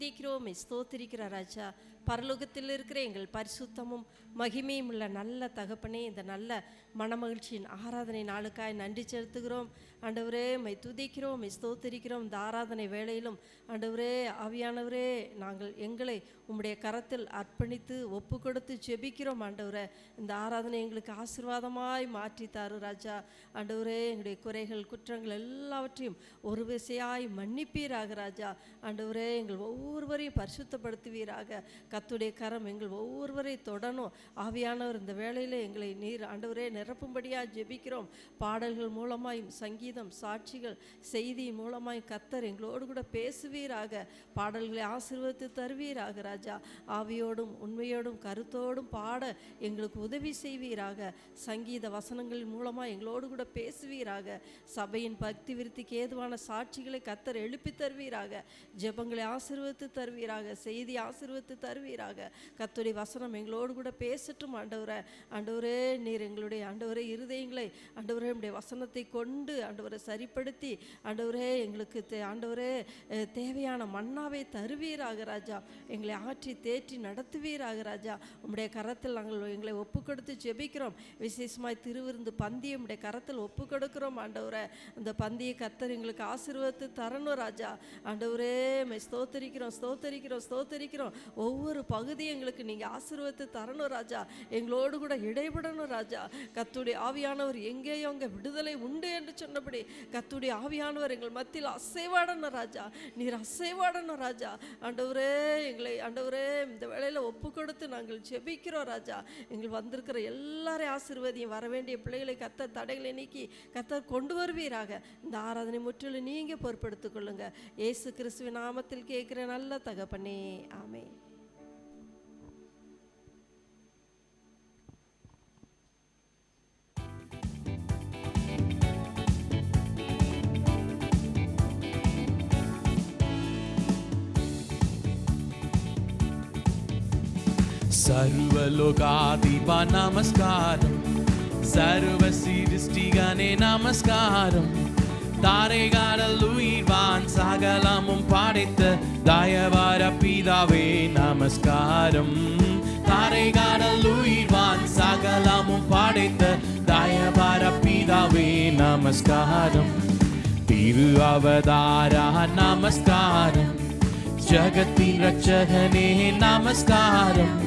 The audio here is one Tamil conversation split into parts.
துதிக்கிறோம், ஸ்தோத்திரிக்கிற ராஜா. பரலோகத்தில் இருக்கிற எங்கள் பரிசுத்தமும் மகிமையும் உள்ள நல்ல தகப்பனே, இந்த நல்ல மனமகிழ்ச்சியின் ஆராதனை நாளுக்காய் நன்றி செலுத்துகிறோம். ஆண்டவரே, மை துதிக்கிறோம், ஸ்தோத்திரிக்கிறோம். இந்த ஆராதனை வேளையிலும் ஆண்டவரே, ஆவியானவரே, நாங்கள் எங்களை உம்முடைய கரத்தில் அர்ப்பணித்து ஒப்பு கொடுத்து ஜெபிக்கிறோம். ஆண்டவரே, இந்த ஆராதனை எங்களுக்கு ஆசீர்வாதமாய் மாற்றி தாரு ராஜா. ஆண்டவரே, எங்களுடைய குறைகள் குற்றங்கள் எல்லாவற்றையும் ஒரு விசையாய் மன்னிப்பீராக ராஜா. ஆண்டவரே, எங்கள் ஒவ்வொருவரையும் பரிசுத்தப்படுத்துவீராக. கர்த்தருடைய கரம் எங்கள் ஒவ்வொருவரையும் தொடணும். ஆவியானவர், இந்த வேளையில் எங்களை நீர் ஆண்டவரே நிரப்பும்படியாக ஜெபிக்கிறோம். பாடல்கள் மூலமாயும் சங்கீதம் சாட்சிகள் செய்தி மூலமாயும் கர்த்தர் எங்களோடு கூட பேசுவீராக. பாடல்களை ஆசீர்வதித்து தருவீராக ராஜா. ஆவியோடும் உண்மையோடும் கருத்தோடும் பாட எங்களுக்கு உதவி செய்வீராக. சங்கீத வசனங்களின் மூலமாக எங்களோடு கூட பேசுவீராக. சபையின் பக்தி விருத்திக்கு ஏதுவான சாட்சிகளை கர்த்தர் எழுப்பி தருவீராக. ஜெபங்களை ஆசீர்வதித்து தருவீராக. செய்தி ஆசீர்வதித்து தருவீராக. கர்த்தருடைய வசனம் எங்களோடு கூட பேசட்டும். ஆண்டவரே, ஆண்டவரே, நீர் எங்களுடைய ஆண்டவரே இருதயங்களை ஆண்டவரே உம்முடைய வசனத்தை கொண்டு ஆண்டவரை சரிப்படுத்தி ஆண்டவரே எங்களுக்கு ஆண்டவரே தேவையான மன்னாவை தருவீராக ராஜா. எங்களை ஆற்றி தேற்றி நடத்துவீராக ராஜா. உம்முடைய கரத்தில் நாங்கள் எங்களை ஒப்பு கொடுத்து ஜெபிக்கிறோம். விசேஷமாய் திருவிருந்து பந்தியை உம்முடைய கரத்தில் ஒப்பு கொடுக்கிறோம். ஆண்டவரே, அந்த பந்தியை கர்த்தர் எங்களுக்கு ஆசீர்வதித்து தரணும் ராஜா. ஆண்டவரே, ஸ்தோத்தரிக்கிறோம் ஸ்தோத்தரிக்கிறோம் ஸ்தோத்தரிக்கிறோம். ஒவ்வொரு பகுதியும் எங்களுக்கு நீங்கள் ஆசீர்வதித்து தரணும் ராஜா. எங்களோடு கூட இடைபடணும் ராஜா. கர்த்தருடைய ஆவியானவர் எங்கேயோ அங்கே விடுதலை உண்டு என்று சொன்னபடி கர்த்தருடைய ஆவியானவர் எங்கள் மத்தியில் அசைவாடணும் ராஜா. நீர் அசைவாடணும் ராஜா. ஆண்டவரே, எங்களை ஆண்டவரே இந்த வேளையில் ஒப்பு கொடுத்து நாங்கள் ஜெபிக்கிறோம் ராஜா. எங்கள் வந்திருக்கிற எல்லாரையும் ஆசீர்வதியும். வர வேண்டிய பிள்ளைகளை கர்த்தர் தடைகளை நீக்கி கர்த்தர் கொண்டு வருவீராக. இந்த ஆராதனை முற்றிலும் நீங்கள் பொறுப்பெடுத்துக் கொள்ளுங்க. இயேசு கிறிஸ்துவின் நாமத்தில் கேட்கிற நல்ல தகப்பனே, ஆமென். సర్వలోకాధిప నమస్కారం, సర్వ சிருஷ்டிகனே நமஸ்காரம், தாரைகாடலுயிர்வான் சகலமும் படைத்த தயவார பிதாவே நமஸ்காரம், தாரைகாடலுயிர்வான் சகலமும் படைத்த தயவார பிதாவே நமஸ்காரம், திரு அவதாரா நமஸ்காரம், ஜகத்தின் ரட்சகனே நமஸ்காரம்,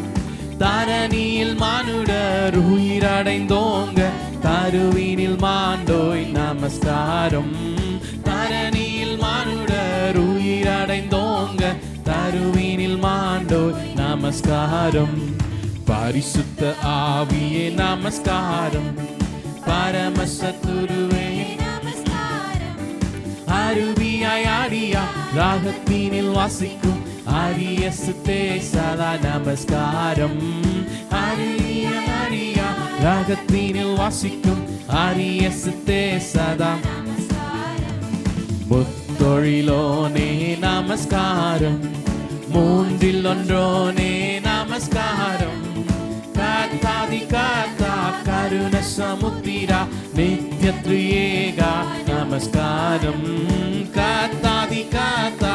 தரணியில் மானுடர் உயிரடைந்தோங்க கருவினில் மாண்டோய் நமஸ்காரம், தரணியில் மானுடர் உயிரடைந்தோங்க கருவினில் மாண்டோய் நமஸ்காரம், பரிசுத்த ஆவியே நமஸ்காரம், பரமசத்துருவே அருவியாய் ஆடியா ராகத்தினில் வாசிக்கும் ஆரியசுத்தே சதா நமஸ்காரம், அருவியாய் ஆடியா ராகத்தினில் வாசிக்கும் ஆரியசுத்தே சதா முத்தொழிலோனே நமஸ்காரம், மூன்றில் ஒன்றோனே நமஸ்காரம், காத்தாதி காத்தா கருண சமுத்திரா நித்ய த்ரியேகா நமஸ்காரம், காத்தாதி காத்தா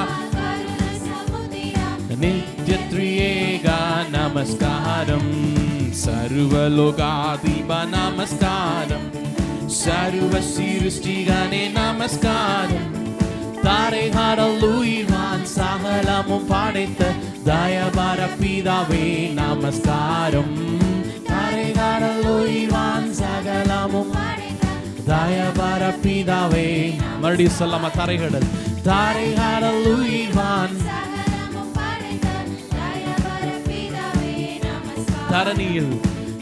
நித்ய த்ரியேகா நமஸ்காரம், சர்வலோகாதிப நமஸ்காரம், சர்வ சிருஷ்டிகனே நமஸ்காரம், தாரைகாடலுயிர்வான் சகலமும் படைத்த தயவார பிதாவே நமஸ்காரம், தாரைகாடலுயிர்வான் சகலமும் தயவார பிதாவே. மறுபடியும் சொல்லாம, தரைகடல் தாரைகாடலுயிர்வான் தரணியில்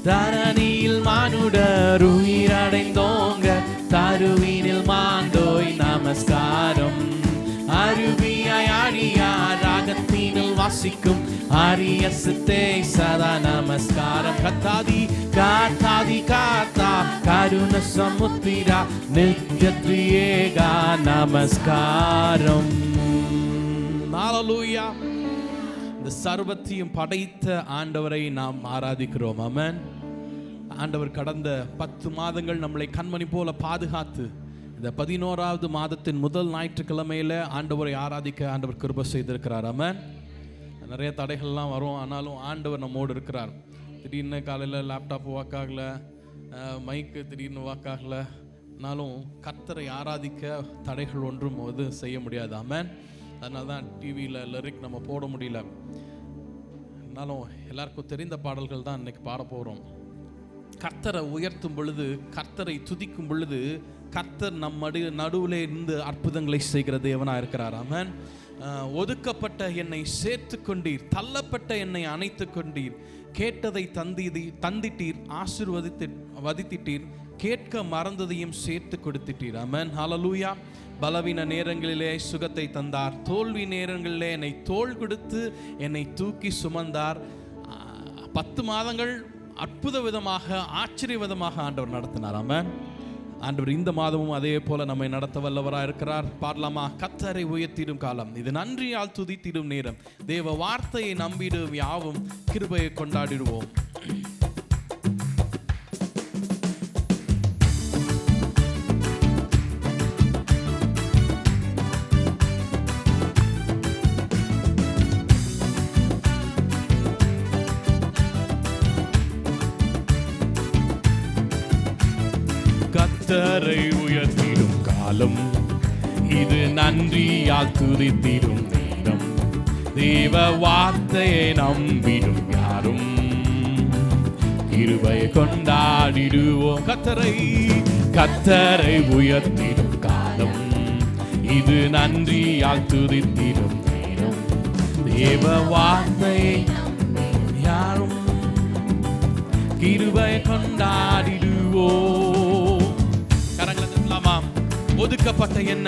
தரணியில் மானுடர் உயிரடைந்தோங்க தருவினில் மாண்டோய் நமஸ்காரம், அருவியாய் ஆடியா ராகத்தினில் வாசிக்கும் ஆரியசுத்தே சதா நமஸ்காரம், கத்தாதி காத்தாதி காத்தா கருண சமுத்திரா நித்ய த்ரியேகா நமஸ்காரம். ஹல்லேலூயா. இந்த சர்வத்தையும் படைத்த ஆண்டவரை நாம் ஆராதிக்கிறோம். ஆமென். ஆண்டவர் கடந்த 10 மாதங்கள் நம்மளை கண்மணி போல பாதுகாத்து இந்த 11வது மாதத்தின் முதல் ஞாயிற்றுக்கிழமையில ஆண்டவரை ஆராதிக்க ஆண்டவர் கிருபை செய்திருக்கிறார். ஆமென். நிறைய தடைகள்லாம் வரும், ஆனாலும் ஆண்டவர் நம்மோடு இருக்கிறார். திடீர்னு காலையில் லேப்டாப் ஒர்க் ஆகலை, மைக்கு திடீர்னு ஒர்க் ஆகலை, ஆனாலும் கர்த்தரை ஆராதிக்க தடைகள் ஒன்றும் போது செய்ய முடியாது. ஆமென். அதனால தான் டிவியில் லிரிக் நம்ம போட முடியல. ஆனாலும் எல்லாருக்கும் தெரிந்த பாடல்கள் தான் இன்னைக்கு பாட போகிறோம். கர்த்தரை உயர்த்தும் பொழுது, கர்த்தரை துதிக்கும் பொழுது, கர்த்தர் நம் நடுவிலே இருந்து அற்புதங்களை செய்கிற தேவனாக இருக்கிறார். ஆமென். ஒதுக்கப்பட்ட என்னை சேர்த்து கொண்டீர், தள்ளப்பட்ட என்னை அணைத்து கொண்டீர், கேட்டதை தந்திட்டீர், ஆசீர்வதித்தீர், கேட்க மறந்ததையும் சேர்த்து கொடுத்துட்டீர். ஆமென். ஹல்லேலூயா. பலவீன நேரங்களிலே சுகத்தை தந்தார், தோல்வி நேரங்களிலே என்னை தோள் கொடுத்து என்னை தூக்கி சுமந்தார். 10 மாதங்கள் அற்புத விதமாக, ஆச்சரிய விதமாக ஆண்டவர் நடத்தினார். ஆமென். ஆண்டவர் இந்த மாதமும் அதே போல நம்மை நடத்த வல்லவராக இருக்கிறார். பாடலாமா? கர்த்தரை உயர்த்திடும் காலம், இது நன்றியால் துதித்திடும் நேரம், தேவ வார்த்தையை நம்பிடும் யாவும் கிருபையை கொண்டாடிடுவோம். கர்த்தரை உயர்த்திடும் காலம், இது நன்றியால் துதித்திடும் நேரம், தேவ வார்த்தையை நம்பிடும் யாரும் கிருபையை கொண்டாடிடுவோம். கர்த்தரை உயர்த்திடும் காலம், இது நன்றியால் துதித்திடும் நேரம், தேவ வார்த்தையை யாரும் கிருபையை கொண்டாடிடுவோம். ஒதுக்கப்பட்ட என்ன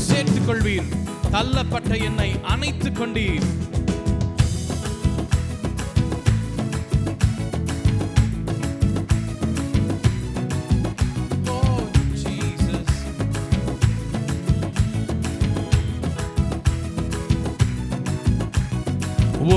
சேர்த்துக் கொள்வீர், தள்ளப்பட்ட என்னை அணைத்துக் கொண்டீர்.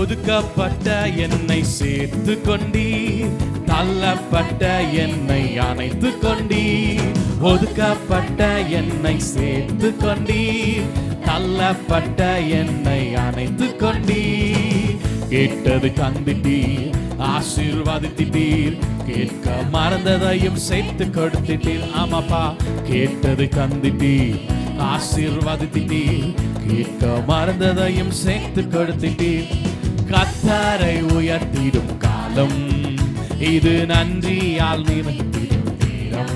ஒதுக்கப்பட்ட என்னை சேர்த்து கொண்டீர், தள்ளப்பட்ட என்னை அணைத்து கொண்டீர். ஒதுக்கப்பட்ட என்னை சேர்த்து கொண்டீர், தள்ளப்பட்ட என்னை அணைத்து கொண்டீர். கேட்டது தந்திட்டீர், ஆசீர்வதித்தீர், கேட்க மறந்ததையும் சேர்த்து கொடுத்துட்டீர். ஆமாப்பா, கேட்டது தந்திட்டீர், ஆசீர்வதித்தீர், கேட்க மறந்ததையும் சேர்த்து கொடுத்துட்டீர். கர்த்தரை உயர்த்திடும் காலம், இது நன்றியால் நிறைந்திடும் நேரம்,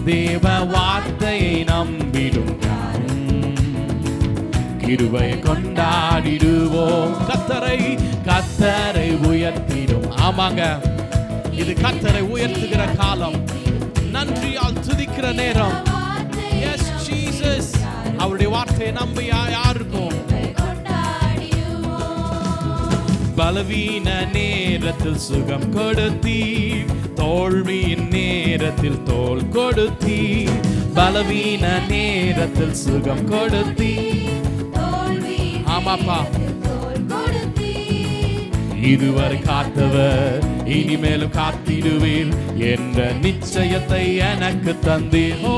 தேவ வார்த்தையை நம்பிடும் யாரும் கிருபையை கொண்டாடிடுவோம். கர்த்தரை உயர்த்திடும். ஆமாங்க, இது கர்த்தரை உயர்த்துகிற காலம், நன்றியால் துதிக்கிற நேரம். S Jesus. அவருடைய வார்த்தையை நம்பி யாருக்கும் பலவீன நேரத்தில் சுகம் கொடுத்தீர், தோல்வியின் நேரத்தில் தோள் கொடுத்தீர். பலவீன நேரத்தில் சுகம் கொடுத்தீர். ஆமாப்பா, இதுவரை காத்தவர் இனிமேலும் காத்திடுவீர் என்ற நிச்சயத்தை எனக்கு தந்தீர். ஓ,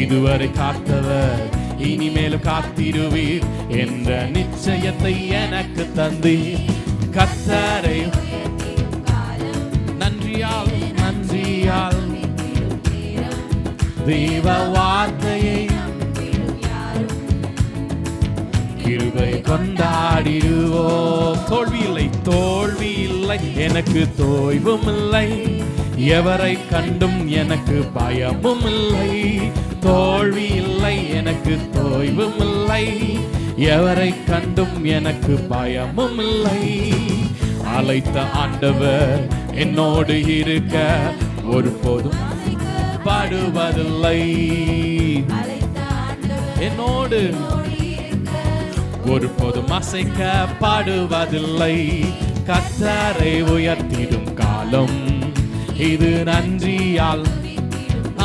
இதுவரை காத்தவர் இனிமேலும் காத்திடுவீர் என்ற நிச்சயத்தை எனக்கு தந்தீர். கர்த்தரை நன்றியால் தேவ வார்த்தையை கிருபை கொண்டாடிடுவோம். தோல்வி இல்லை எனக்கு தோய்வும் இல்லை, எவரை கண்டும் எனக்கு பயமும் இல்லை. தோல்வி இல்லை எனக்கு தோய்வும் இல்லை, எவரை கண்டும் எனக்கு பயமும் இல்லை. அழைத்த ஆண்டவர் என்னோடு இருக்க ஒருபோதும் பாடுவதில்லை. என்னோடு ஒருபோதும் அசைக்க பாடுவதில்லை. கர்த்தரை உயர்த்திடும் காலம், இது நன்றியால்.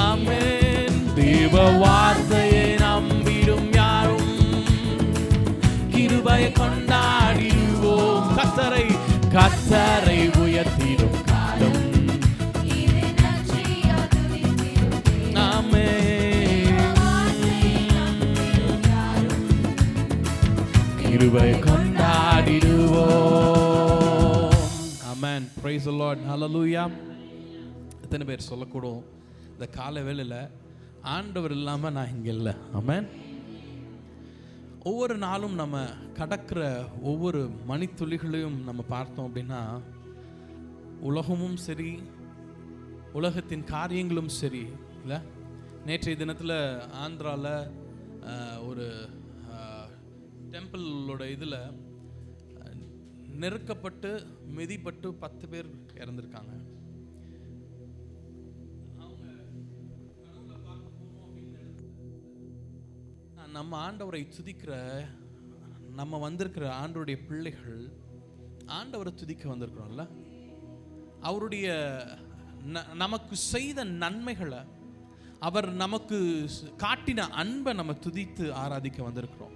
ஆமென். தேவ வார்த்தையை நம்பிடும் யாரும் கிருபையை கொண்டாடிடுவோம். கர்த்தரை உயர்த்திடும் காலம், கிருபை கொண்டாடிடுவோம். பிரைஸ் தி லார்ட், ஹalleluya. எத்தனை பேர் சொல்லக்கூடும் இந்த காலை வேளையில் ஆண்டவர் இல்லாமல் நான் இங்கே இல்லை? ஆமென். ஒவ்வொரு நாளும் நம்ம கடக்கிற ஒவ்வொரு மணித்துளிகளையும் நம்ம பார்த்தோம் அப்படின்னா, உலகமும் சரி, உலகத்தின் காரியங்களும் சரி இல்லை. நேற்றைய தினத்தில் ஆந்திராவில் ஒரு டெம்பிளோட இதில் நெருக்கப்பட்டு மிதிப்பட்டு 10 பேர் இறந்துருக்காங்க. நம்ம ஆண்டவரை துதிக்கிற, நம்ம வந்திருக்கிற ஆண்டவருடைய பிள்ளைகள் ஆண்டவரை துதிக்க வந்திருக்கிறோம்ல. அவருடைய நமக்கு செய்த நன்மைகளை, அவர் நமக்கு காட்டின அன்பை நம்ம துதித்து ஆராதிக்க வந்திருக்கிறோம்.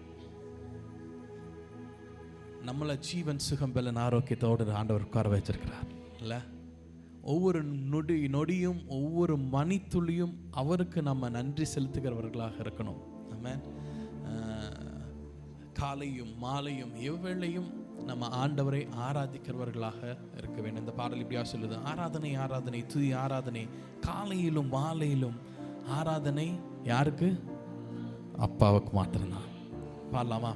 நம்மளை ஜீவன் சுகம் பலன் ஆரோக்கியத்தோடு ஆண்டவர் உட்கார வச்சிருக்கிறார் இல்ல. ஒவ்வொரு நொடியும் ஒவ்வொரு மணித்துளியும் அவருக்கு நம்ம நன்றி செலுத்துகிறவர்களாக இருக்கணும். ஆமென். காலையும் மாலையும் எவ்வேளையும் நம்ம ஆண்டவரை ஆராதிக்கிறவர்களாக இருக்க வேண்டும். இந்த பாடல் இப்படியா சொல்லுது, ஆராதனை ஆராதனை துதி ஆராதனை, காலையிலும் மாலையிலும் ஆராதனை யாருக்கு? அப்பாவுக்கு மாத்திரம்தான். பாடலாமா?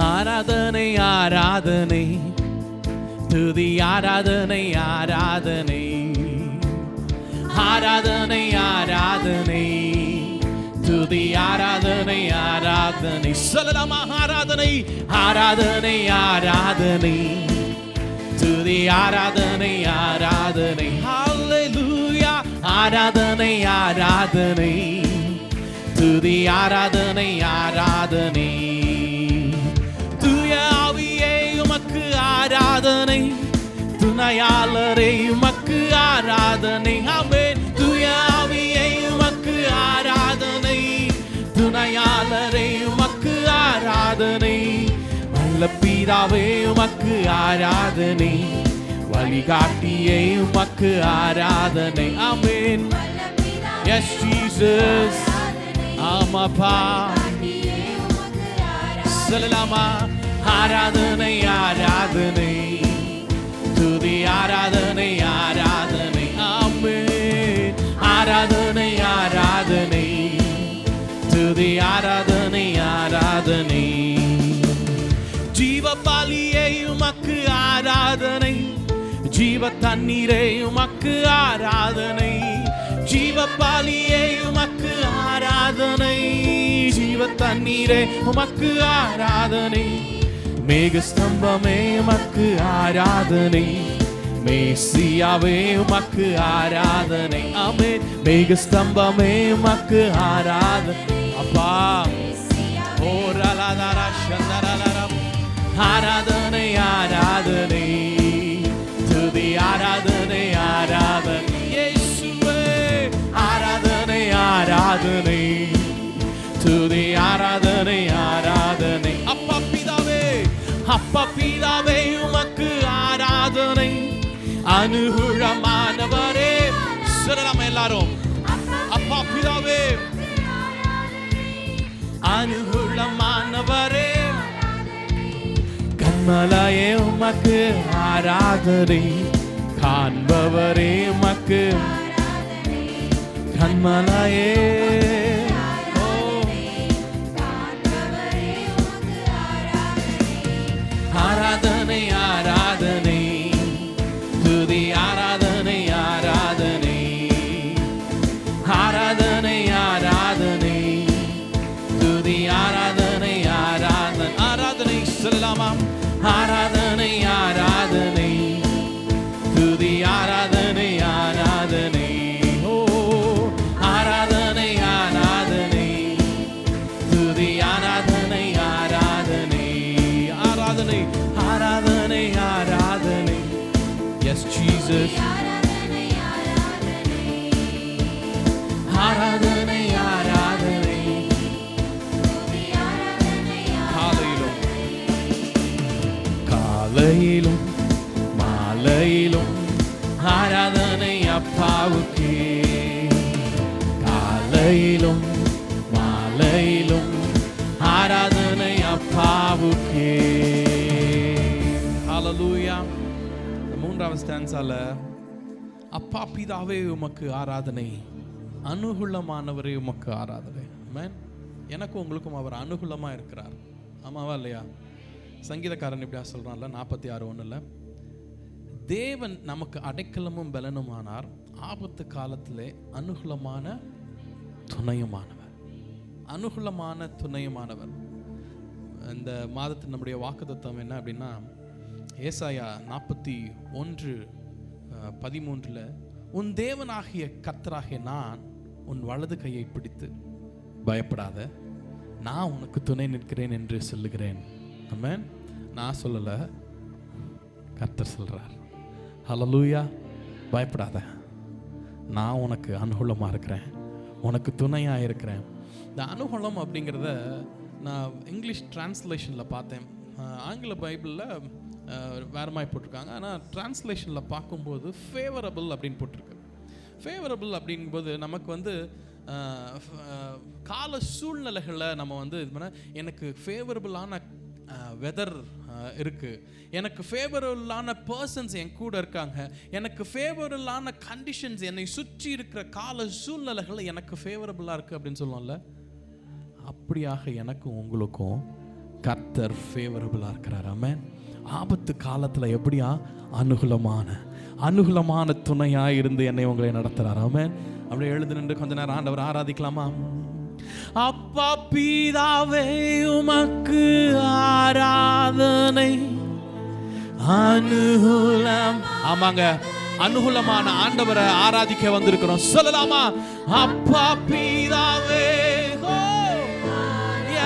ஆராதனை ஆராதனை துதி ஆராதனை ஆராதனை, ஆராதனை ஆராதனை துதி ஆராதனை ஆராதனை. சொல்லலாமா? ஆராதனை ஆராதனை ஆராதனை துதி ஆராதனை ஆராதனை. ஹல்லேலூயா. ஆராதனை ஆராதனை துதி ஆராதனை ஆராதனை. ஆராதனை துணையாளரே உமக்கு ஆராதனை. ஆமென். தூய ஆவியே உமக்கு ஆராதனை, துணையாளரே உமக்கு ஆராதனை. நல்ல பிதாவே உமக்கு ஆராதனை, வழிகாட்டியே உமக்கு ஆராதனை. ஆமென். Yes Jesus. ஆமாப்பா. சொல்லலாமா? ஆராதனை ஆராதனை துதி ஆராதனை ஆராதனை. ஆமென். ஆராதனை ஆராதனை துதி ஆராதனை ஆராதனை. ஜீவ பலியே உமக்கு ஆராதனை, ஜீவ தண்ணீரே உமக்கு ஆராதனை. ஜீவ பலியே உமக்கு ஆராதனை, ஜீவ தண்ணீரே உமக்கு ஆராதனை. மேகஸ்தம்பமே உமக்கு ஆராதனை, மேசியாவே உமக்கு ஆராதனை. ஆமென். மேகஸ்தம்பமே உமக்கு ஆராதனை. அப்பா ஓ ரலதர சந்தரலரம். ஆராதனை ஆராதனை துதி ஆராதனை ஆராதனை. இயேசுவே. ஆராதனை ஆராதனை துதி ஆராதனை ஆராதனை. அப்பா பிதாவே, அப்பா பிதாவே உமக்கு ஆராதனை. அனுகூலமானவரே. சொல்லலாம் எல்லாரும். அப்பா பிதாவே, அனுகூலமானவரே. கண்மலையே உமக்கு ஆராதனை, காண்பவரே உமக்கு கண்மலையே. ஆராதனை ஆராதனை துதி ஆராதனை ஆராதனை. ஆராதனை ஆராதனை துதி ஆராதனை ஆராதனை. ஆராதனை சொல்லலாமா? ஆராதனை ஆராதனை துதி ஆராதனை ஆராதனை. ஓ ஆராதனை ஆராதனை அப்பாவுக்கே. ஹல்லேலூயா. மூன்றாவது ஸ்டான்ஸால அப்பா பிதாவே உமக்கு ஆராதனை, அனுகூலமானவரே உமக்கு ஆராதனை. ஆமென். எனக்கும் உங்களுக்கும் அவர் அனுகூலமா இருக்கிறார். ஆமாவா இல்லையா? சங்கீதக்காரன் இப்படியா சொல்றான்ல 46:1, தேவன் நமக்கு அடைக்கலமும் பலனுமானார், ஆபத்து காலத்திலே அனுகூலமான துணையுமானவர். அனுகூலமான துணையுமானவர். இந்த மாதத்தின் நம்முடைய வாக்குத்தத்தம் என்ன அப்படின்னா, ஏசாயா 41:13, உன் தேவனாகிய கர்த்தராகிய நான் உன் வலது கையை பிடித்து பயப்படாத, நான் உனக்கு துணை நிற்கிறேன் என்று சொல்லுகிறேன். ஆமென். நான் சொல்லல, கர்த்தர் சொல்றார். ஹல்லேலூயா. பயப்படாத, நான் உனக்கு அனுகூலமா இருக்கிறேன், உனக்கு துணையா இருக்கிறேன். இந்த அனுகூலம் அப்படிங்கிறத நான் இங்கிலீஷ் டிரான்ஸ்லேஷனில் பார்த்தேன். ஆங்கில பைபிளில் வேறு மாதிரி போட்டிருக்காங்க. ஆனால் டிரான்ஸ்லேஷனில் பார்க்கும்போது ஃபேவரபிள் அப்படின்னு போட்டிருக்கு. ஃபேவரபிள் அப்படிங்கும்போது நமக்கு வந்து கால சூழ்நிலைகளை நம்ம வந்து இது பண்ண, எனக்கு ஃபேவரபிளான வெதர் இருக்குது, எனக்கு ஃபேவரபிளான பர்சன்ஸ் என் கூட இருக்காங்க, எனக்கு ஃபேவரபிளான கண்டிஷன்ஸ் என்னை சுற்றி இருக்கிற கால சூழ்நிலைகளை எனக்கு ஃபேவரபிளாக இருக்குது அப்படின்னு சொல்லுவோம்ல. அப்படியாக எனக்கும் உங்களுக்கும் கர்த்தர் ஃபேவரபிளாக இருக்கிறார். ஆமென். ஆபத்து காலத்தில் எப்படியா அனுகூலமான துணையாக இருந்து என்னை உங்களை நடத்துகிறார். ஆமென். அப்படியே எழுந்து நின்று கொஞ்ச நேரம் ஆண்டவர் ஆராதிக்கலாமா? அப்பா பிதாவே உமக்கு ஆராதனை, அனுகூலம். ஆமாங்க, அனுகூலமான ஆண்டவரை ஆராதிக்க வந்திருக்கிறோம். சொல்லலாமா? அப்பா பிதாவே,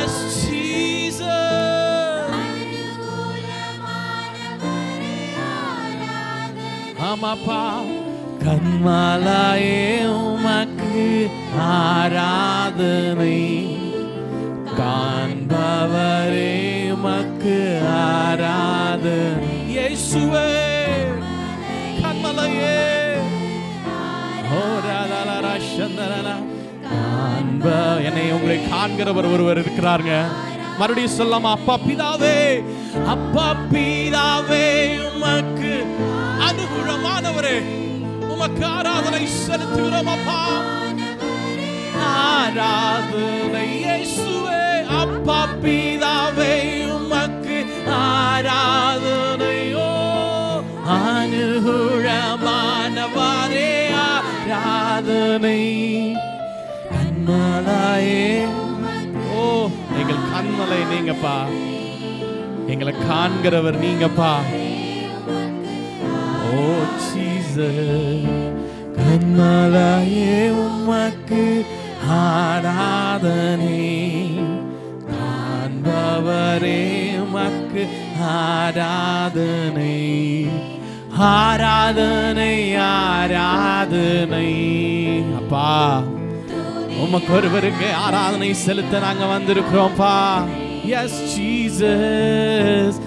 எஸ் ஜீசஸ். ஆமாப்பா, கண்மாலாயே உமக்கு ஆராதனை, காண்பவரே உமக்கு ஆராதனை. இயேசுவே கண்மலையே, என்னை உங்களை காண்கிறவர் ஒருவர் இருக்கிறாருங்க. மறுபடியும் சொல்லாமா? அப்பா பிதாவே, அப்பா பிதாவே உமக்கு அனுகூலமானவரே உமக்கு ஆராதனை செலுத்துகிறோம். அப்பா ஆராதனை இயேசுவே. அப்பா பிதாவே உமக்கு ஆராதனை, ஓ அனுகூலமானவரே ஆராதனை. கண்மலையே, ஓ எங்கள் கண்மலை நீங்கப்பா, எங்களை காண்கிறவர் நீங்கப்பா. ஓ ஜீசஸ். கண்மலையே உமக்கு ஆராதனை, காண்பவரே உமக்கு ஆராதனை. ஆராதனை ஆராதனை. அப்பா உமக்கு ஒருவருக்கு ஆராதனை செலுத்த நாங்க வந்திருக்கிறோம்ப்பா. S Jesus.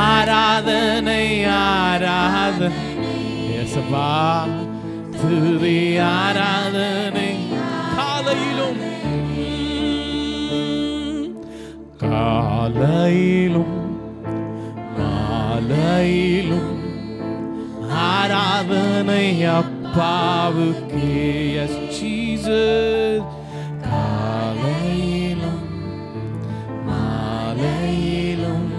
ஆராதனை ஆராதனை. எஸ்ப்பா, துதி ஆராதனை காலையிலும் மாலையிலும் ஆராதனை அப்பாவுக்கே. S Jesus. காலையிலும் மாலையிலும்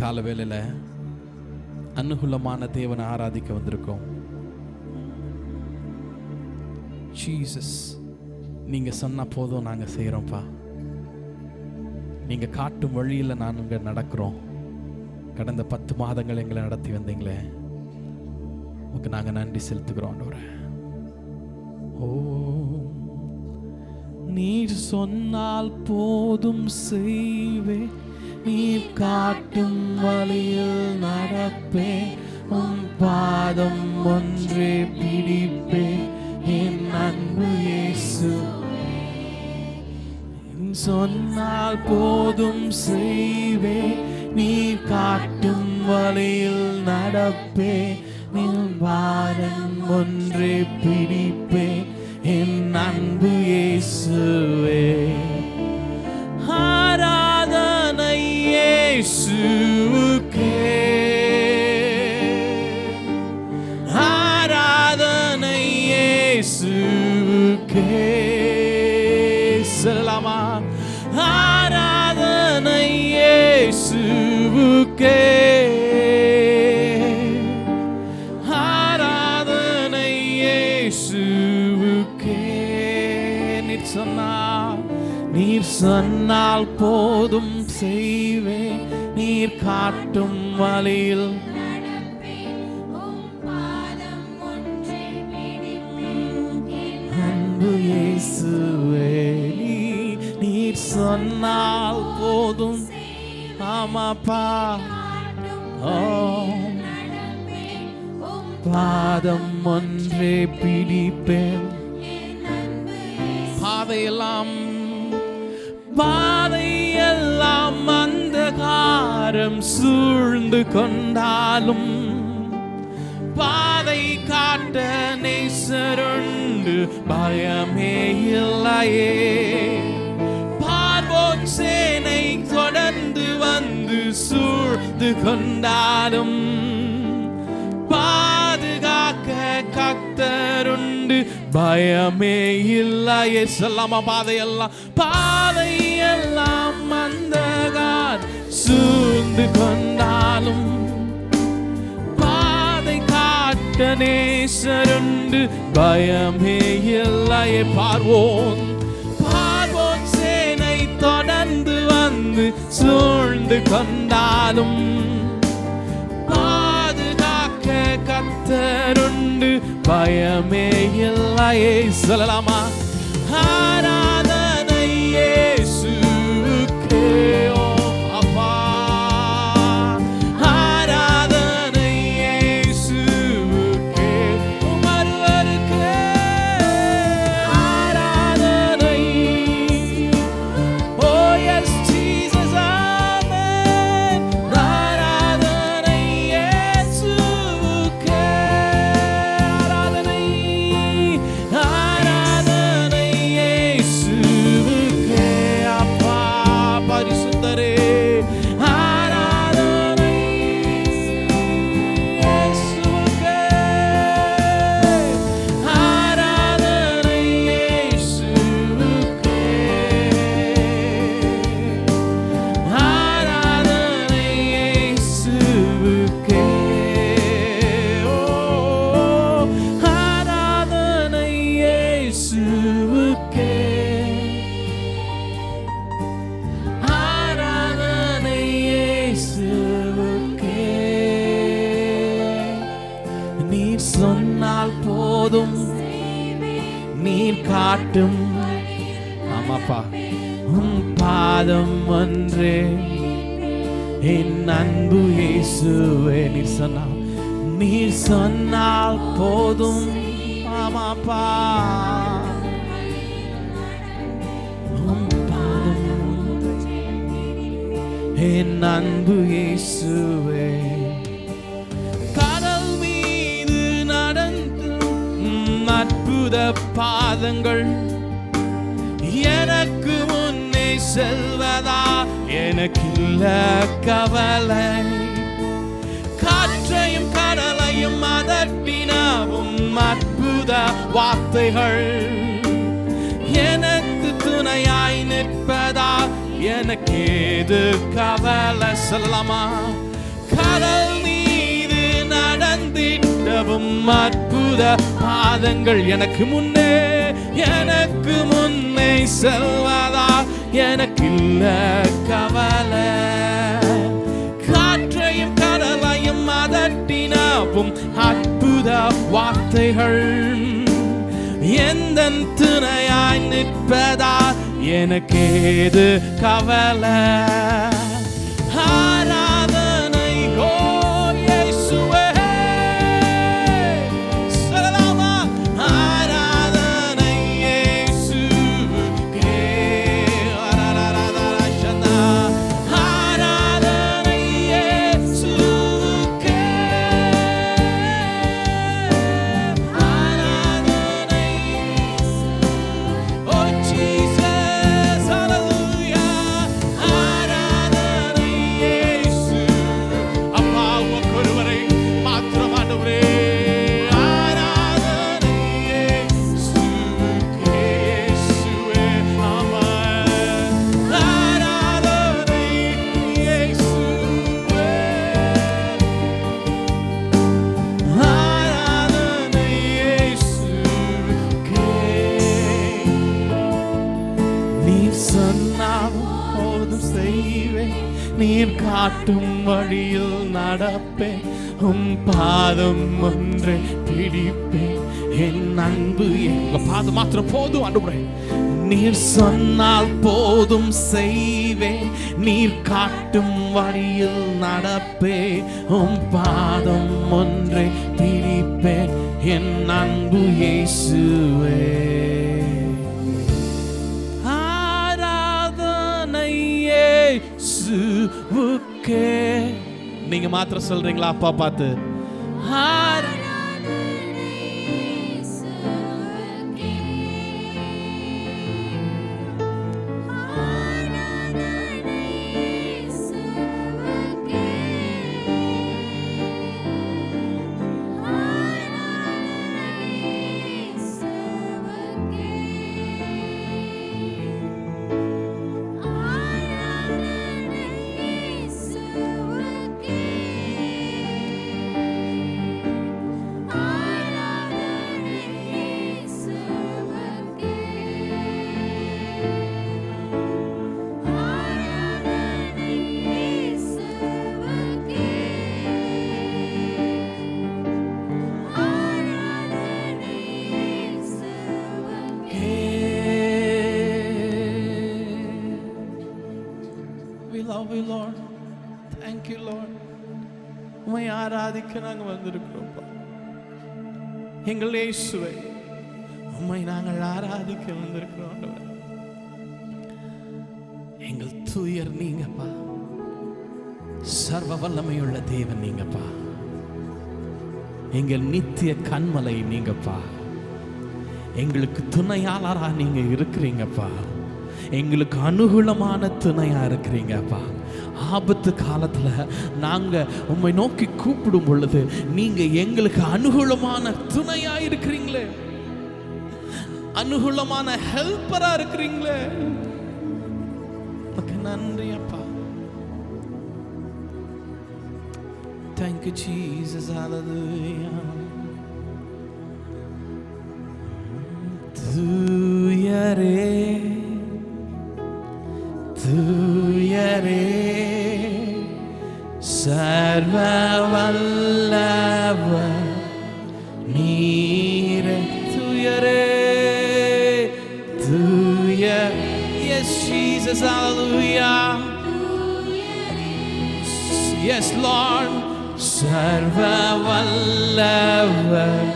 காலவேளையில் அனுகூலமான தேவனை ஆராதிக்க வந்திருக்கோம். ஜீசஸ், நீங்க சொன்ன போதும் நாங்க செய்யறோம்ப்பா. நீங்க காட்டும் வழியில் நாங்க நடக்கிறோம். கடந்த 10 மாதங்கள் எங்களை நடத்தி வந்தீங்களே, உங்களுக்கு நாங்க நன்றி செலுத்துகிறோம் ஆண்டவரே. ஓ நீர் சொன்னால் போதும் செய்வே, நீர் காட்டும் வழியில் நடப்பே, உம் பாதம் ஒன்றே பிடிப்பே, என் அன்பு இயேசு. சொன்னால் போதும் செய்வே, நீர் காட்டும் வழியில் நடப்பே, நின் பாரம் ஒன்றே பிடிப்பேன் என் அன்பு இயேசுவே. ஆராதனை இயேசுவுக்கே, ஆராதனை இயேசுவுக்கே. சொல்லலாமா? ஆராதனை இயேசுவுக்கே, ஆராதனை இயேசுவுக்கே. நீர் சொன்னால் போதும் செய்வேன், நீர் காட்டும் வழியில் அன்பு இயேசுவே. நீர் சொன்னால் போதும். ஆமாப்பா. பாதம் ஒன்றே பிடிப்பேன். பாதையெல்லாம் அந்தகாரம் சூழ்ந்து கொண்டாலும் பாதை காட்ட நேசருண்டு, பயமே இல்லையே. பார்வோன் சேனை தொடர்ந்து வந்து சூழ்ந்து கொண்டாலும் பாதுகாக்க கர்த்தருண்டு, பயமே இல்லையே. சொல்லாமா? பாதையெல்லாம் அந்தகார் சூழ்ந்து கொண்டாலும் பாதை காட்ட நேசருண்டு, பயமே இல்லையே. பார்வோன் சேனை தொடர்ந்து வந்து சூழ்ந்து கொண்டாலும் பாதுகாக்க கர்த்தருண்டு, பயமே இல்லையே. சொல்லலாமா? ஆராதனை இயேசுவுக்கே. ஓ அப்பா, ஆராதனை இயேசுவுக்கே. ஒருவருக்கே ஆராதனை. ஓ எஸ் ஜீசஸ், ஆமென். ஆராதனை இயேசுவுக்கே, ஆராதனை, ஆராதனை இயேசுவுக்கே. அப்பா பரிசுத்தரே, ஆராதனை இயேசுவுக்கே, ஆராதனை இயேசுவுக்கே, ஆராதனை இயேசுவுக்கே. ஓ ஆராதனை இயேசுவுக்கே, ஆராதனை இயேசுவுக்கே. நீர் சொன்னால் போதும், நீர் காட்டும். ஆமாப்பா. உம் பாதம் ஒன்றே என் அன்பு இயேசுவே. நீர் சொன்னால் போதும். ஆமாப்பா. உம் பாதம் என் அன்பு இயேசுவே. கடல் மீது நடந்து அற்புத பாதங்கள் எனக்கு முன்னே செல்வதா எனக்கில்ல கவலை. காற்றையும் கடலையும் அதட்டினவும் அற்புத வார்த்தைகள் எனக்கு துணையாய் நிற்பதா எனக்கேது கவலை. சொல்லலாமா? கடல் மீது நடந்திடவும் அற்புத பாதங்கள் எனக்கு முன்னே செல்வதா எனக்கில்ல கவலை. காற்றையும் கடலையும் அதட்டினவும் அற்புத வார்த்தைகள் எந்தன் துணையாய் நிற்பதா எனக்கேது கவலை. ஆராதனை ஓ இயேசுவே. சொல்லலாமா? ஆராதனை இயேசுவுக்கே. ஆராதனை இயேசுவுக்கே. நீர் காட்டும் வழியில் நடப்பேன், உம் பாதம் ஒன்றை பிடிப்பேன். என் அன்பு எங்க பாதம் மாத்திரம் போதும் ஆண்டவரே. நீர் சொன்னால் போதும் செய்வேன், நீர் காட்டும் வழியில் நடப்பேன், உம் பாதம் ஒன்றை பிடிப்பேன். என் அன்பு இயேசுவே. ஆராதனை இயேசுவுக்கே. நீங்க மாத்திரம் சொல்றீங்களா அப்பா பார்த்து? love you, Lord. Thank you, Lord. உம்மை ஆராதிக்க நாங்கள் வந்திருக்கிறோம். எங்கள் இயேசுவே, உம்மை நாங்கள் ஆராதிக்க வந்திருக்கிறோம். எங்கள் தூயர் நீங்கப்பா, சர்வ வல்லமையுள்ள தேவன் நீங்கப்பா, எங்கள் நித்திய கண்மலை நீங்கப்பா, எங்களுக்கு துணையாளரா நீங்க இருக்கிறீங்கப்பா, எங்களுக்கு அனுகூலமான துணையா இருக்கிறீங்கப்பா. ஆபத்து காலத்துல நாங்க உம்மை நோக்கி கூப்பிடும் பொழுது நீங்க எங்களுக்கு அனுகூலமான துணையா இருக்கிறீங்களே, அனுகூலமான ஹெல்ப்பரா இருக்கிறீங்களே. நன்றி அப்பா. Thank you, Jesus. Hallelujah. தூயரே தூயரே சர்வ வல்லவர் நீரே. தூயரே தூய. Yes, Jesus. Hallelujah. Yes, Lord. சர்வ வல்லவர்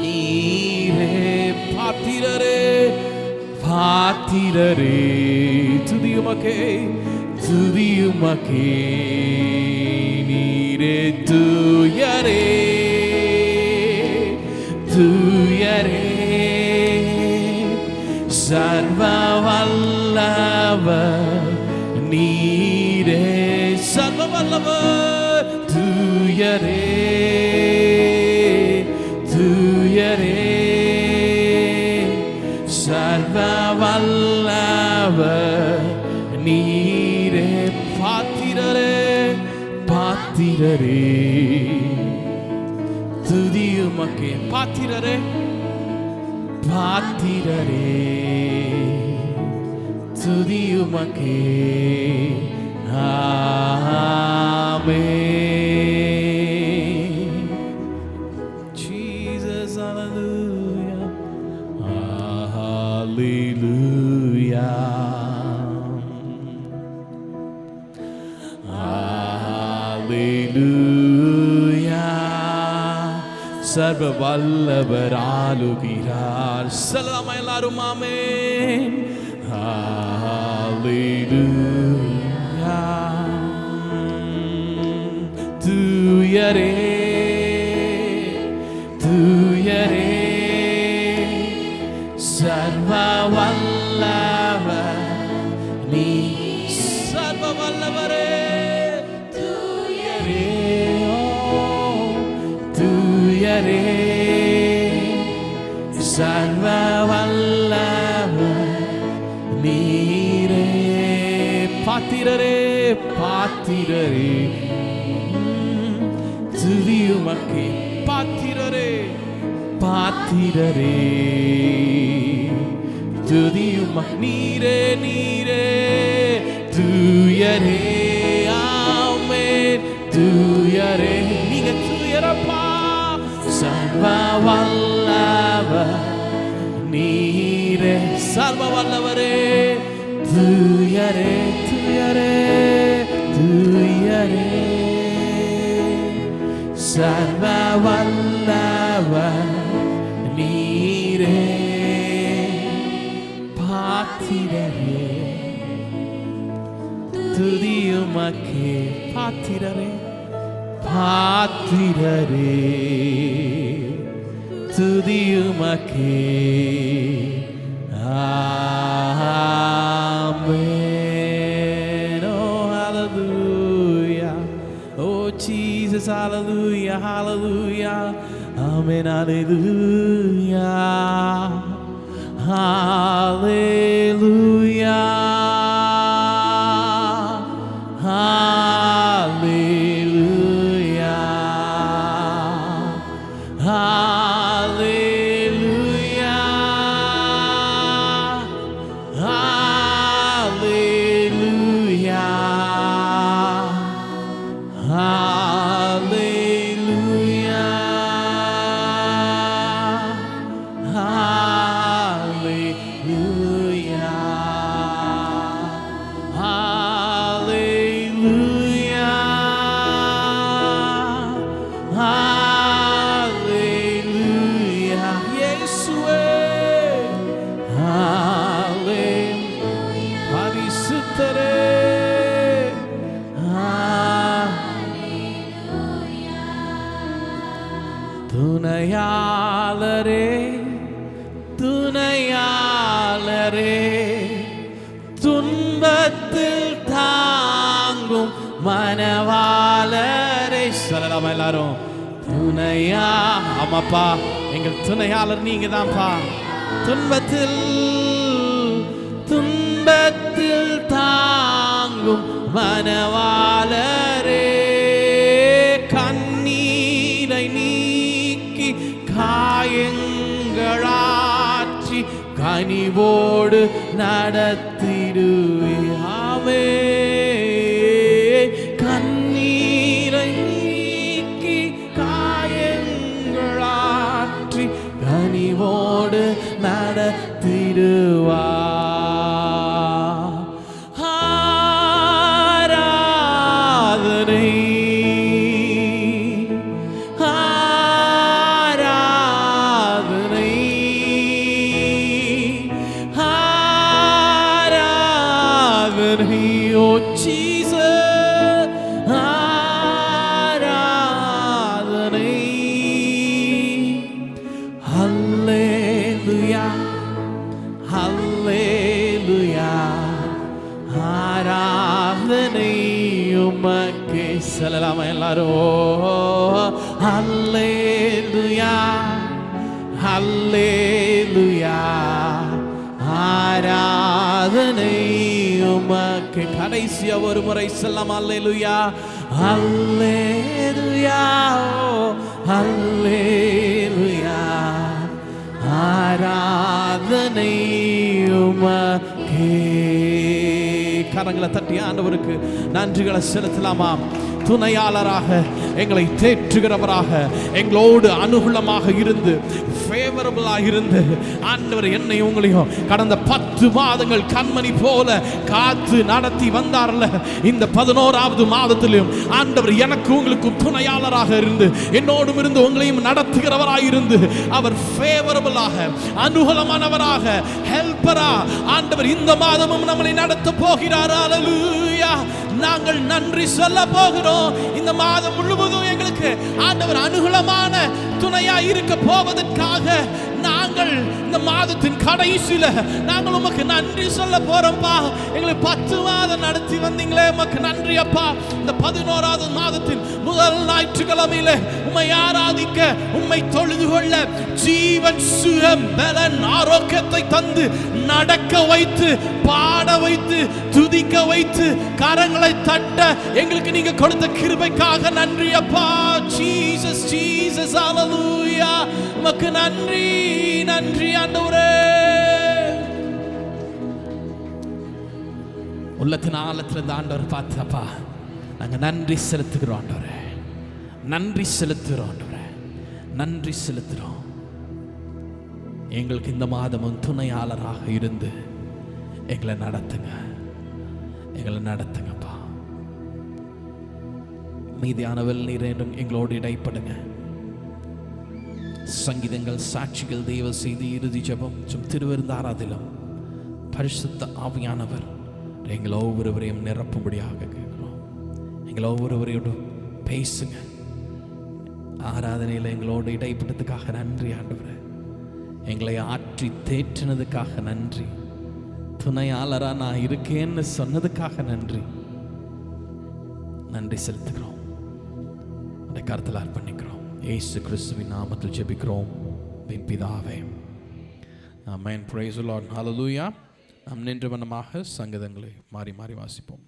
நீரே. பாத்திரரே பாத்திரரே துதியுமக்கே துதியுமக்கே நீரே. தூயரே தூயரே சர்வ வல்லவர் நீரே. சர்வ வல்லவர் தூயரே தூயரே சர்வ வல்லவர் நீரே. பாத்திரரே பாத்திரரே துதியுமக்கே. பாத்திரரே பாத்திரரே துதியுமக்கே. ஆமென். Jesus, hallelujah. Hallelujah. Hallelujah. சர்வ வல்லவர் ஆளுகிறார். சொல்லலாமா எல்லாரும்? ஆமென். Hallelujah. தூயரே தூயரே சர்வ வல்லவர் நீ. சர்வ வல்லவரே தூயரே தூயரே சர்வ வல்லவர் நீரே. பாத்திரரே பாத்திரரே துதியுமக்கே. பாத்திரரே பாத்திரரே துதியுமக். நீரே நீரே தூயரே ஆமென் தூயரே நீங்க தூயரப்பா சர்வ வல்லவர் நீரே சர்வ வல்லவரே தூயரே தூயரே தூயரே சர்வ வல்லவர் நீரே பாத்திரரே துதியுமக்கே பாத்திரரே பாத்திரரே துதியுமக்கே Amen. Oh, hallelujah. Oh, Jesus, hallelujah, hallelujah. Amen, hallelujah. Hallelujah. Hallelujah. துணையாளரே துணையாளரே துன்பத்தில் தாங்கும் மனவாளரே சொல்லலாமா எல்லாரும் துணையா ஆமாப்பா எங்கள் துணையாளர் நீங்க தான்ப்பா துன்பத்தில் துன்பத்தில் தாங்கும் மனவாளரே கண்ணீரை நீக்கி காயங்களாற்றி கனிவோடு நடத்திடுவே ஆமே கண்ணீரை நீக்கி காயங்களாற்றி கனிவோடு நடத்திடுவா சொல்லலாமா எல்லாரும் ஹல்லேலூயா ஹல்லேலூயா ஆராதனை உமக்கு கடைசியா ஒரு முறை சொல்லலாமா ஹல்லேலூயா ஹல்லேலூயா ஹல்லேலூயா ஆராதனை உமக்கு கரங்களை தட்டி ஆண்டவருக்கு நன்றிகளை செலுத்தலாமா துணையாளராக எங்களை தேற்றுகிறவராக எங்களோடு அனுகூலமாக இருந்து ஃபேவரபிளாக இருந்து ஆண்டவர் என்னை உங்களையும் கடந்த 10 மாதங்கள் கண்மணி போல காத்து நடத்தி வந்தார்ல இந்த 11வது மாதத்திலும் ஆண்டவர் எனக்கு உங்களுக்கு துணையாளராக இருந்து என்னோடும் இருந்து உங்களையும் நடத்துகிறவராக இருந்து அவர் ஃபேவரபிளாக அனுகூலமானவராக ஹெல்ப்பரா ஆண்டவர் இந்த மாதமும் நம்மளை நடத்த போகிறார் அல்லேலூயா நாங்கள் நன்றி சொல்ல போகிறோம் இந்த மாதம் முழுவதும் எங்களுக்கு ஆண்டவர் அனுகூலமான துணையா இருக்க போவதற்காக நாங்கள் இந்த மாதத்தின் கடைசியில நாங்கள் உமக்கு நன்றி சொல்ல போறோம்ப்பா எங்களை 10 மாதம் நடத்தி வந்தீங்களே உமக்கு நன்றி அப்பா இந்த 11வது மாதத்தின் முதல் ஞாயிற்றுக்கிழமையில உம்மை ஆராதிக்க உம்மை தொழுது கொள்ள ஜீவன் சுகம் பலன் ஆரோக்கியத்தை தந்து நடக்க வைத்து பாட வைத்து துதிக்க வைத்து கரங்களை தட்ட எங்களுக்கு நீங்க கொடுத்த கிருபைக்காக நன்றி அப்பா ஜீசஸ் ஜீசஸ் ஹல்லேலூயா உமக்கு நன்றி நன்றி ஆண்டவரே உள்ளத்தின் ஆழத்தில் இந்த ஆண்டவர் பார்த்தப்பா, நாங்கள் நன்றி செலுத்துகிறோம் ஆண்டவரே, நன்றி செலுத்துகிறோம் ஆண்டவரே, நன்றி செலுத்துகிறோம். எங்களுக்கு இந்த மாதமும் துணையாளராக இருந்து எங்களை நடத்துங்க, எங்களை நடத்துங்கப்பா. மீதியானவள் நீரும் எங்களோடு இடைப்படுங்க. சங்கீதங்கள், சாட்சிகள், தெய்வ செய்தி, இறுதி ஜெபம், திருவிருந்தாராதிலும் பரிசுத்த ஆவியானவர் எங்கள் ஒவ்வொருவரையும் நிரப்பும்படியாக கேட்கிறோம். எங்கள் ஒவ்வொருவரையோடும் பேசுங்க. ஆராதனையில் எங்களோடு இடைப்பட்டதுக்காக நன்றி ஆண்டவரே. எங்களை ஆற்றி தேற்றினதுக்காக நன்றி. துணையாளராக நான் இருக்கேன்னு சொன்னதுக்காக நன்றி. நன்றி செலுத்துகிறோம். அந்த கருத்தில் அர்ப்பணிக்கிறோம். இயேசு கிறிஸ்துவின் நாமத்தில் ஜெபிக்கிறோம் பிதாவே, ஆமென். Praise the Lord. ஹல்லேலூயா. நாம் நின்ற வண்ணமாக சங்கீதங்களை மாறி மாறி வாசிப்போம்.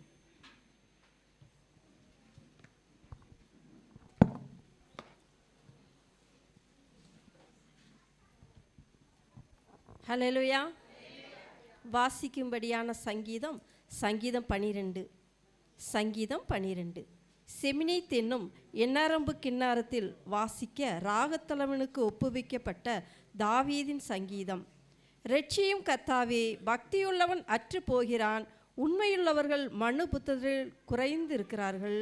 ஹல்லேலூயா. வாசிக்கும்படியான சங்கீதம் சங்கீதம் 12. சங்கீதம் 12. செமினி தென்னும் எண்ணரம்பு கிண்ணாரத்தில் வாசிக்க ராகத்தலவனுக்கு ஒப்புவிக்கப்பட்ட தாவீதின் சங்கீதம். இரட்சியும் கர்த்தாவே, பக்தியுள்ளவன் அற்று போகிறான், உண்மையுள்ளவர்கள் மனு புத்தரில் குறைந்து இருக்கிறார்கள்.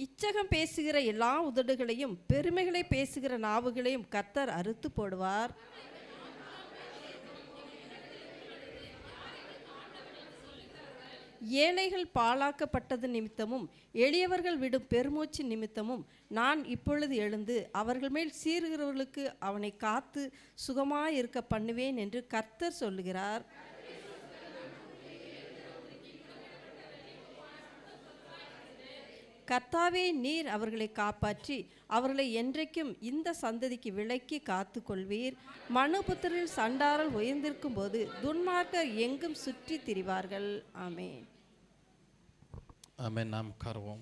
இச்சகம் பேசுகிற எல்லா உதடுகளையும் பெருமைகளை பேசுகிற நாவுகளையும் கர்த்தர் அறுத்து போடுவார். ஏழைகள் பாழாக்கப்பட்டது நிமித்தமும் எளியவர்கள் விடும் பெருமூச்சு நிமித்தமும் நான் இப்பொழுது எழுந்து அவர்கள் மேல் சீறுகிறவர்களுக்கு அவனை காத்து சுகமாயிருக்க பண்ணுவேன் என்று கர்த்தர் சொல்லுகிறார். கர்த்தாவே, நீர் அவர்களை காப்பாற்றி அவர்களை என்றைக்கும் இந்த சந்ததிக்கு விலக்கி காத்து கொள்வீர். மனுபுத்திரில் சண்டாரல் உயர்ந்திருக்கும் போது துன்மார்க்கர் எங்கும் சுற்றி திரிவார்கள். ஆமென். ஆமென். நாம் உட்காருவோம்.